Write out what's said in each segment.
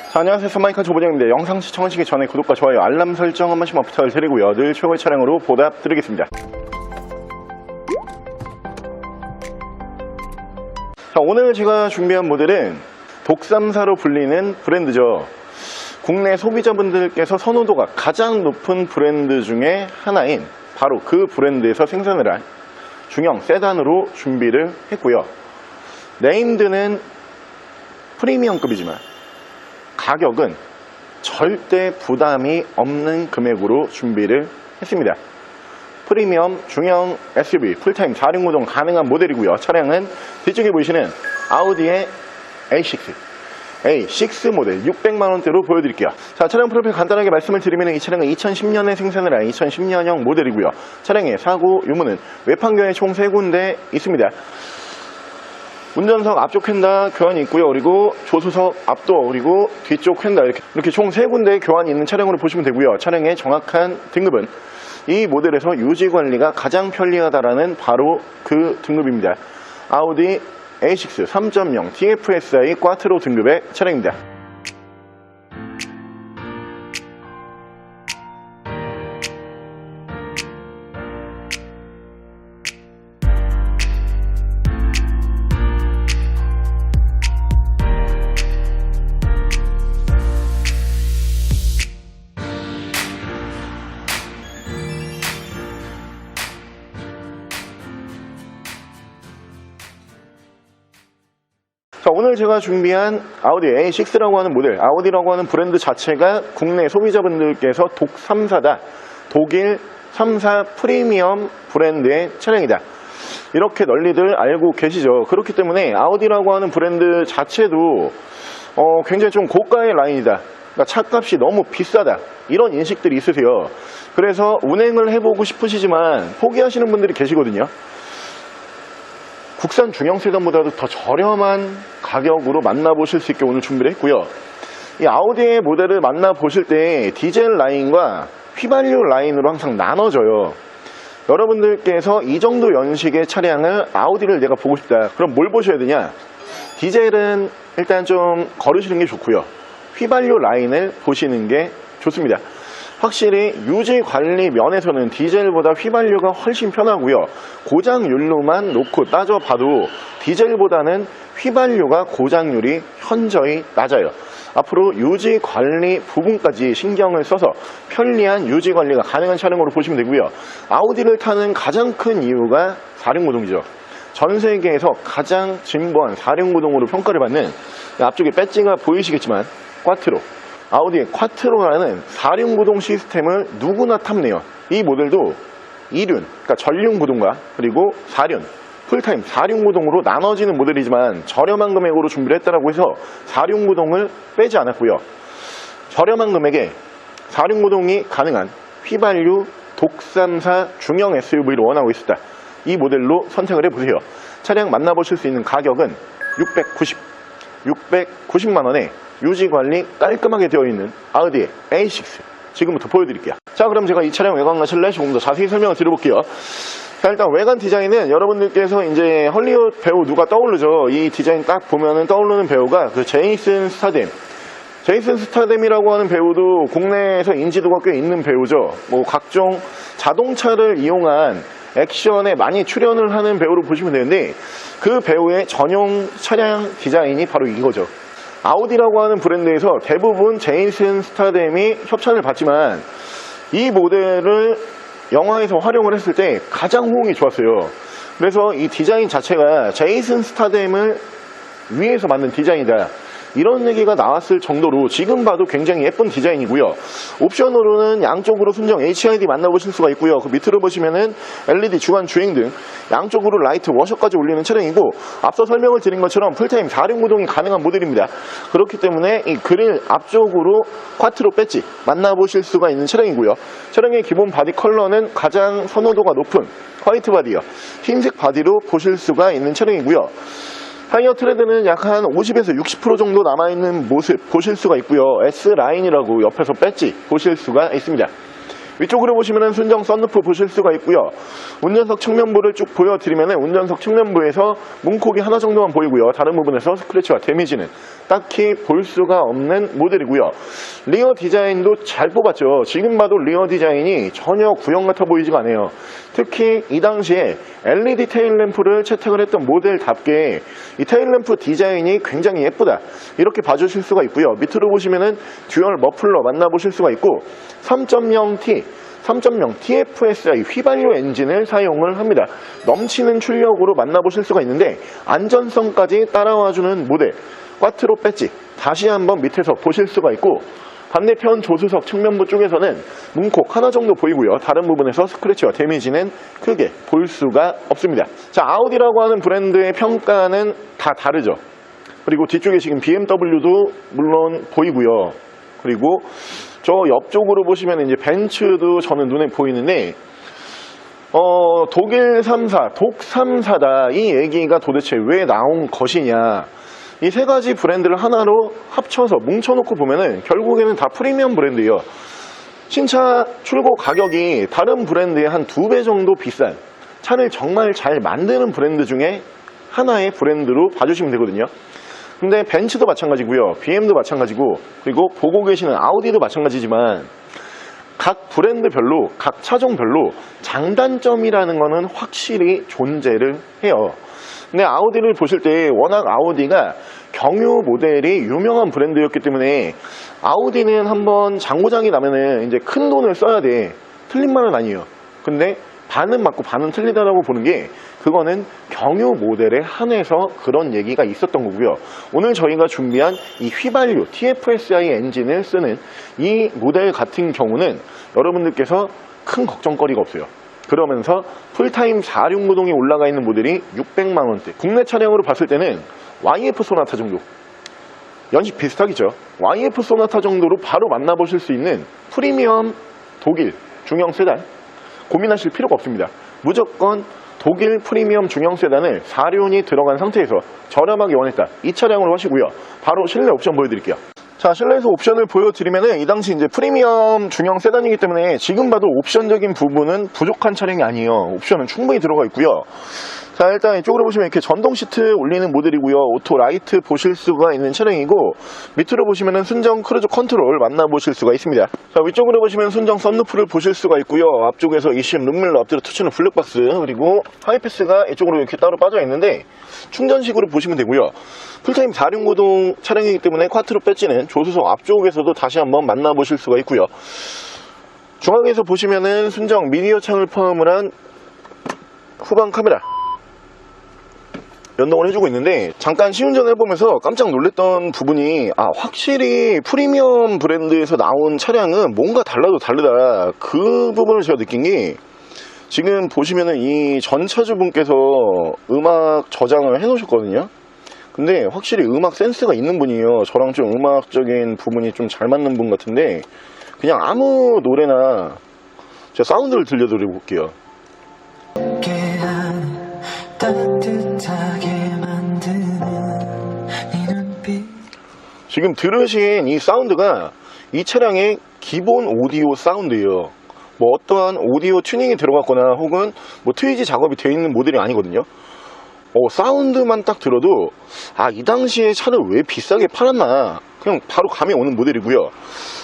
자, 안녕하세요. 선마이카 조보정입니다. 영상 시청하시기 전에 구독과 좋아요, 알람 설정 한 번씩만 부탁드리고요. 늘 최고의 차량으로 보답드리겠습니다. 자, 오늘 제가 준비한 모델은 독삼사로 불리는 브랜드죠. 국내 소비자분들께서 선호도가 가장 높은 브랜드 중에 하나인 바로 그 브랜드에서 생산을 한 중형 세단으로 준비를 했고요. 네임드는 프리미엄급이지만 가격은 절대 부담이 없는 금액으로 준비를 했습니다. 프리미엄 중형 SUV 풀타임 4륜구동 가능한 모델이고요. 차량은 뒤쪽에 보이시는 아우디의 A6 모델 600만원대로 보여드릴게요. 자, 차량 프로필 간단하게 말씀을 드리면 이 차량은 2010년에 생산을 한 2010년형 모델이고요. 차량의 사고 유무는 외판교에 총 3군데 있습니다. 운전석 앞쪽 휀다 교환이 있고요. 그리고 조수석 앞도 그리고 뒤쪽 휀다 이렇게 총 3군데 교환이 있는 차량으로 보시면 되고요. 차량의 정확한 등급은 이 모델에서 유지관리가 가장 편리하다라는 바로 그 등급입니다. 아우디 A6 3.0 TFSI 꽈트로 등급의 차량입니다. 자, 오늘 제가 준비한 아우디 A6라고 하는 모델, 아우디라고 하는 브랜드 자체가 국내 소비자분들께서 독3사다, 독일 3사 프리미엄 브랜드의 차량이다, 이렇게 널리들 알고 계시죠. 그렇기 때문에 아우디라고 하는 브랜드 자체도 굉장히 좀 고가의 라인이다, 그러니까 차값이 너무 비싸다, 이런 인식들이 있으세요. 그래서 운행을 해보고 싶으시지만 포기하시는 분들이 계시거든요. 국산 중형 세단보다도 더 저렴한 가격으로 만나보실 수 있게 오늘 준비를 했고요. 이 아우디의 모델을 만나보실 때 디젤 라인과 휘발유 라인으로 항상 나눠져요. 여러분들께서 이 정도 연식의 차량을 아우디를 내가 보고 싶다, 그럼 뭘 보셔야 되냐? 디젤은 일단 좀 걸으시는 게 좋고요. 휘발유 라인을 보시는 게 좋습니다. 확실히 유지 관리 면에서는 디젤보다 휘발유가 훨씬 편하고요. 고장률로만 놓고 따져봐도 디젤보다는 휘발유가 고장률이 현저히 낮아요. 앞으로 유지 관리 부분까지 신경을 써서 편리한 유지 관리가 가능한 차량으로 보시면 되고요. 아우디를 타는 가장 큰 이유가 4륜구동이죠. 전 세계에서 가장 진보한 4륜구동으로 평가를 받는, 앞쪽에 배지가 보이시겠지만 꽈트로, 아우디의 콰트로라는 4륜구동 시스템을 누구나 탐내요. 이 모델도 2륜, 그러니까 전륜구동과 그리고 4륜, 풀타임 4륜구동으로 나눠지는 모델이지만 저렴한 금액으로 준비를 했다라고 해서 4륜구동을 빼지 않았고요. 저렴한 금액에 4륜구동이 가능한 휘발유 독3사 중형 SUV를 원하고 있었다, 이 모델로 선택을 해보세요. 차량 만나보실 수 있는 가격은 690만원에 유지관리 깔끔하게 되어 있는 아우디 A6 지금부터 보여드릴게요. 자, 그럼 제가 이 차량 외관과 실내 조금 더 자세히 설명을 드려볼게요. 자, 일단 외관 디자인은 여러분들께서 이제 헐리우드 배우 누가 떠오르죠? 이 디자인 딱 보면은 떠오르는 배우가 그 제이슨 스타뎀. 제이슨 스타뎀이라고 하는 배우도 국내에서 인지도가 꽤 있는 배우죠. 뭐 각종 자동차를 이용한 액션에 많이 출연을 하는 배우로 보시면 되는데, 그 배우의 전용 차량 디자인이 바로 이거죠. 아우디라고 하는 브랜드에서 대부분 제이슨 스타뎀이 협찬을 받지만 이 모델을 영화에서 활용을 했을 때 가장 호응이 좋았어요. 그래서 이 디자인 자체가 제이슨 스타뎀을 위해서 만든 디자인이다, 이런 얘기가 나왔을 정도로 지금 봐도 굉장히 예쁜 디자인이고요. 옵션으로는 양쪽으로 순정 HID 만나보실 수가 있고요. 그 밑으로 보시면은 LED 주간 주행등, 양쪽으로 라이트 워셔까지 올리는 차량이고, 앞서 설명을 드린 것처럼 풀타임 4륜구동이 가능한 모델입니다. 그렇기 때문에 이 그릴 앞쪽으로 콰트로 배지 만나보실 수가 있는 차량이고요. 차량의 기본 바디 컬러는 가장 선호도가 높은 화이트 바디요, 흰색 바디로 보실 수가 있는 차량이고요. 타이어 트레드는 약 한 50에서 60% 정도 남아있는 모습 보실 수가 있고요. S라인이라고 옆에서 배지 보실 수가 있습니다. 위쪽으로 보시면 순정 썬루프 보실 수가 있고요. 운전석 측면부를 쭉 보여드리면 운전석 측면부에서 문콕이 하나 정도만 보이고요. 다른 부분에서 스크래치와 데미지는 딱히 볼 수가 없는 모델이고요. 리어 디자인도 잘 뽑았죠. 지금 봐도 리어 디자인이 전혀 구형 같아 보이지가 않아요. 특히 이 당시에 LED 테일램프를 채택을 했던 모델답게 이 테일램프 디자인이 굉장히 예쁘다, 이렇게 봐주실 수가 있고요. 밑으로 보시면은 듀얼 머플러 만나보실 수가 있고 3.0T 3.0 TFSI 휘발유 엔진을 사용을 합니다. 넘치는 출력으로 만나보실 수가 있는데 안전성까지 따라와주는 모델 꽈트로 배지 다시 한번 밑에서 보실 수가 있고, 반대편 조수석 측면부 쪽에서는 문콕 하나 정도 보이고요. 다른 부분에서 스크래치와 데미지는 크게 볼 수가 없습니다. 자, 아우디라고 하는 브랜드의 평가는 다 다르죠. 그리고 뒤쪽에 지금 BMW도 물론 보이고요. 그리고 저 옆쪽으로 보시면 이제 벤츠도 저는 눈에 보이는데, 독일 3사, 독 3사다, 이 얘기가 도대체 왜 나온 것이냐. 이 세 가지 브랜드를 하나로 합쳐서 뭉쳐놓고 보면은 결국에는 다 프리미엄 브랜드예요. 신차 출고 가격이 다른 브랜드의 한 2배 정도 비싼, 차를 정말 잘 만드는 브랜드 중에 하나의 브랜드로 봐주시면 되거든요. 근데 벤츠도 마찬가지고요, BM도 마찬가지고, 그리고 보고 계시는 아우디도 마찬가지지만 각 브랜드별로, 각 차종별로 장단점이라는 거는 확실히 존재를 해요. 근데 아우디를 보실 때 워낙 아우디가 경유 모델이 유명한 브랜드였기 때문에 아우디는 한번 장고장이 나면은 이제 큰 돈을 써야 돼, 틀린 말은 아니에요. 근데 반은 맞고 반은 틀리다라고 보는 게, 그거는 경유 모델에 한해서 그런 얘기가 있었던 거고요. 오늘 저희가 준비한 이 휘발유 TFSI 엔진을 쓰는 이 모델 같은 경우는 여러분들께서 큰 걱정거리가 없어요. 그러면서 풀타임 4륜구동이 올라가 있는 모델이 600만원대, 국내 차량으로 봤을 때는 YF 소나타 정도, 연식 비슷하겠죠. YF 소나타 정도로 바로 만나보실 수 있는 프리미엄 독일 중형 세단, 고민하실 필요가 없습니다. 무조건 독일 프리미엄 중형 세단을 4륜이 들어간 상태에서 저렴하게 원했다, 이 차량으로 하시고요. 바로 실내 옵션 보여드릴게요. 자, 실내에서 옵션을 보여드리면은 이 당시 이제 프리미엄 중형 세단이기 때문에 지금 봐도 옵션적인 부분은 부족한 차량이 아니에요. 옵션은 충분히 들어가 있고요. 자, 일단 이쪽으로 보시면 이렇게 전동 시트 올리는 모델이고요. 오토 라이트 보실 수가 있는 차량이고, 밑으로 보시면은 순정 크루즈 컨트롤 만나보실 수가 있습니다. 자, 위쪽으로 보시면 순정 썬루프를 보실 수가 있고요. 앞쪽에서 ECM 룸밀러 앞뒤로 터치는 블랙박스, 그리고 하이패스가 이쪽으로 이렇게 따로 빠져 있는데 충전식으로 보시면 되고요. 풀타임 4륜구동 차량이기 때문에 쿼트로 배지는 조수석 앞쪽에서도 다시 한번 만나보실 수가 있고요. 중앙에서 보시면은 순정 미디어 창을 포함을 한 후방 카메라 연동을 해주고 있는데, 잠깐 시운전을 해보면서 깜짝 놀랐던 부분이, 확실히 프리미엄 브랜드에서 나온 차량은 뭔가 달라도 다르다, 그 부분을 제가 느낀 게, 지금 보시면은 이 전차주분께서 음악 저장을 해 놓으셨거든요. 근데 확실히 음악 센스가 있는 분이에요. 저랑 좀 음악적인 부분이 좀 잘 맞는 분 같은데, 그냥 아무 노래나 제가 사운드를 들려드리고 볼게요. 지금 들으신 이 사운드가 이 차량의 기본 오디오 사운드예요. 뭐 어떠한 오디오 튜닝이 들어갔거나 혹은 뭐 트위지 작업이 되어 있는 모델이 아니거든요. 사운드만 딱 들어도 이 당시에 차를 왜 비싸게 팔았나, 그냥 바로 감이 오는 모델이고요.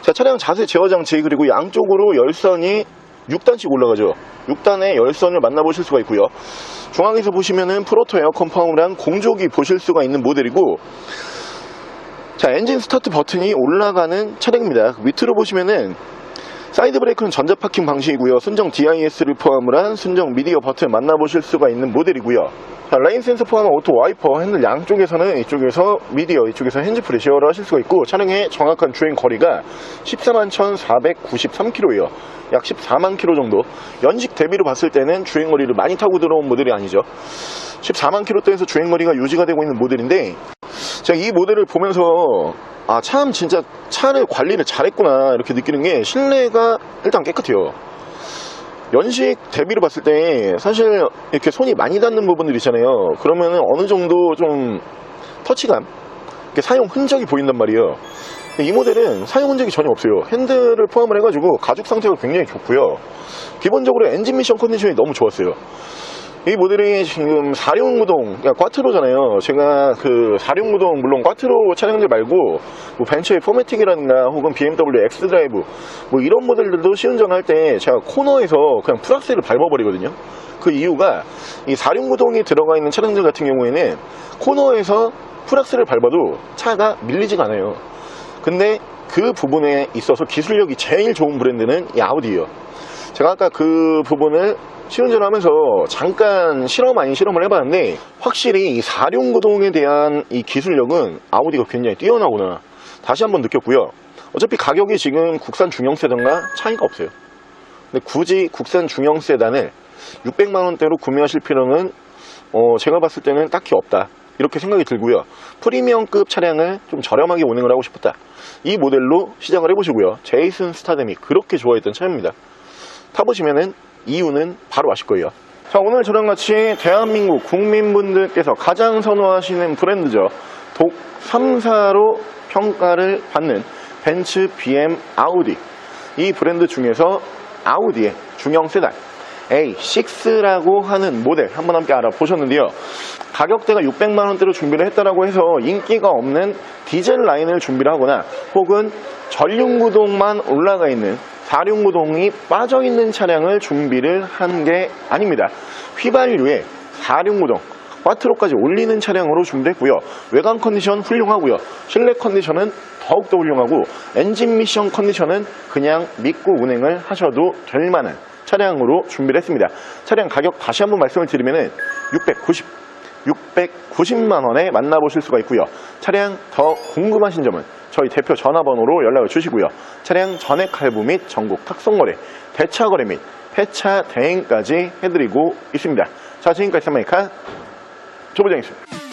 자, 차량 자세 제어 장치, 그리고 양쪽으로 열선이 6단씩 올라가죠. 6단의 열선을 만나보실 수가 있고요. 중앙에서 보시면은 프로토 에어컨 파워랑 공조기 보실 수가 있는 모델이고, 자, 엔진 스타트 버튼이 올라가는 차량입니다. 밑으로 보시면은 사이드 브레이크는 전자 파킹 방식이고요. 순정 DIS를 포함을 한 순정 미디어 버튼 만나보실 수가 있는 모델이고요. 자, 레인 센서 포함한 오토 와이퍼 핸들 양쪽에서는 이쪽에서 미디어, 이쪽에서 핸즈프리 제어를 하실 수가 있고, 차량의 정확한 주행 거리가 141,493km예요. 약 14만 km 정도. 연식 대비로 봤을 때는 주행거리를 많이 타고 들어온 모델이 아니죠. 14만 km대에서 주행거리가 유지가 되고 있는 모델인데, 제가 이 모델을 보면서 참 진짜 차를 관리를 잘했구나, 이렇게 느끼는 게, 실내가 일단 깨끗해요. 연식 대비로 봤을 때 사실 이렇게 손이 많이 닿는 부분들 있잖아요. 그러면은 어느 정도 좀 터치감, 이렇게 사용 흔적이 보인단 말이에요. 이 모델은 사용 흔적이 전혀 없어요. 핸들을 포함을 해가지고 가죽 상태가 굉장히 좋고요. 기본적으로 엔진 미션 컨디션이 너무 좋았어요. 이 모델이 지금 4륜구동, 그러니까 꽈트로잖아요. 제가 그 4륜구동, 물론 꽈트로 차량들 말고 뭐 벤츠의 포매틱이라든가 혹은 BMW X드라이브 뭐 이런 모델들도 시운전할 때 제가 코너에서 그냥 풀악셀을 밟아버리거든요. 그 이유가 이 4륜구동이 들어가 있는 차량들 같은 경우에는 코너에서 풀악셀을 밟아도 차가 밀리지가 않아요. 근데 그 부분에 있어서 기술력이 제일 좋은 브랜드는 이 아우디예요. 제가 아까 그 부분을 시운전을 하면서 잠깐 실험 아닌 실험을 해봤는데 확실히 이 4륜구동에 대한 이 기술력은 아우디가 굉장히 뛰어나구나 다시 한번 느꼈고요. 어차피 가격이 지금 국산 중형 세단과 차이가 없어요. 근데 굳이 국산 중형 세단을 600만원대로 구매하실 필요는 제가 봤을 때는 딱히 없다 이렇게 생각이 들고요. 프리미엄급 차량을 좀 저렴하게 운행을 하고 싶었다, 이 모델로 시작을 해보시고요. 제이슨 스타뎀이 그렇게 좋아했던 차입니다. 타보시면은 이유는 바로 아실 거예요. 자, 오늘 저랑 같이 대한민국 국민분들께서 가장 선호하시는 브랜드죠. 독 3사로 평가를 받는 벤츠, BM, 아우디. 이 브랜드 중에서 아우디의 중형 세단 A6라고 하는 모델 한번 함께 알아보셨는데요. 가격대가 600만원대로 준비를 했다라고 해서 인기가 없는 디젤 라인을 준비를 하거나 혹은 전륜구동만 올라가 있는 4륜구동이 빠져있는 차량을 준비를 한 게 아닙니다. 휘발유에 4륜구동, 꽈트로까지 올리는 차량으로 준비했고요. 외관 컨디션 훌륭하고요. 실내 컨디션은 더욱더 훌륭하고 엔진 미션 컨디션은 그냥 믿고 운행을 하셔도 될 만한 차량으로 준비를 했습니다. 차량 가격 다시 한번 말씀을 드리면 690만원에 만나보실 수가 있고요. 차량 더 궁금하신 점은 저희 대표 전화번호로 연락을 주시고요. 차량 전액 할부 및 전국 탁송거래, 대차거래 및 폐차 대행까지 해드리고 있습니다. 자, 지금까지 쌍마이카 조부장이었습니다.